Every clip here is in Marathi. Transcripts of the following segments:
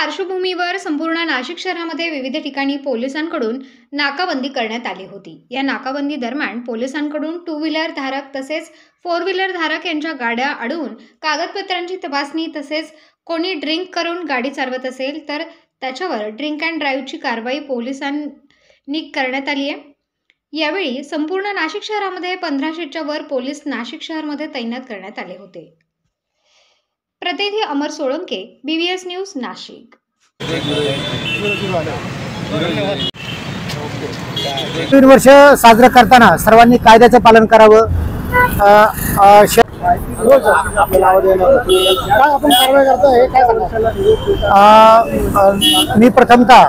पार्श्वभूमीवर संपूर्ण नाशिक शहरामध्ये विविध ठिकाणी पोलिसांकडून नाकाबंदी करण्यात आली होती। या नाकाबंदी दरम्यान पोलिसांकडून टू व्हीलर धारक तसेच फोर व्हीलर धारक यांच्या गाड्या अडवून कागदपत्रांची तपासणी तसेच कोणी ड्रिंक करून गाडी चालवत असेल तर त्याच्यावर ड्रिंक अँड ड्राईव्हची कारवाई पोलिसांनी करण्यात आली आहे। यावेळी संपूर्ण नाशिक शहरामध्ये 1500च्या वर पोलीस नाशिक शहरामध्ये तैनात करण्यात आले होते। प्रतिनिधी अमर सोळंके, BBS न्यूज, नाशिक। तीन वर्ष साजरा करताना सर्वांनी कायद्याचं पालन करावं। मी प्रथमतः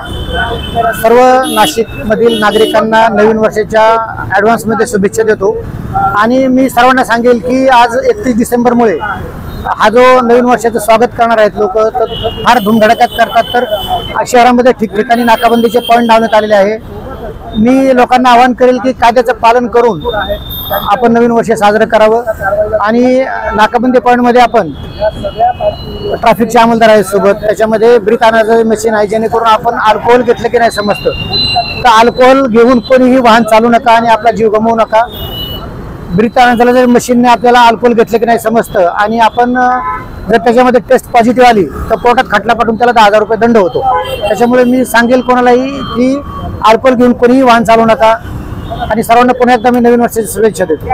सर्व नाशिक मधील नागरिकांना नवीन वर्षाच्या ॲडव्हान्स मध्ये शुभेच्छा देतो आणि मी सर्वांना सांगेल की आज 31 डिसेंबरमुळे हा जो नवीन वर्षाचं स्वागत करणार आहेत लोक तर फार धुमधडाक्यात करतात। तर शहरामध्ये ठिकठिकाणी नाकाबंदीचे पॉईंट लावण्यात आलेले आहे। मी लोकांना आवाहन करेल की कायद्याचं पालन करून आपण नवीन वर्ष साजरं करावं आणि नाकाबंदी पॉईंटमध्ये आपण ट्रॅफिकचे अंमलदार आहेत सोबत, त्याच्यामध्ये ब्रीथ आणायचं मशीन आहे जेणेकरून आपण अल्कोहोल घेतलं की नाही समजतं तर अल्कोहोल घेऊन कोणीही वाहन चालू नका आणि आपला जीव गमवू नका। ब्रीथ आणायचं मशीनने आपल्याला अल्कोहोल घेतलं की नाही समजतं आणि आपण जर त्याच्यामध्ये टेस्ट पॉझिटिव्ह आली तर कोर्टात खटला पाठवून त्याला 10,000 रुपये दंड होतो। त्याच्यामुळे मी सांगेल कोणालाही की अल्कोहोल घेऊन कोणीही वाहन चालवू नका आणि सर्वांना पुन्हा एकदा मी नवीन वर्षाची शुभेच्छा देतो।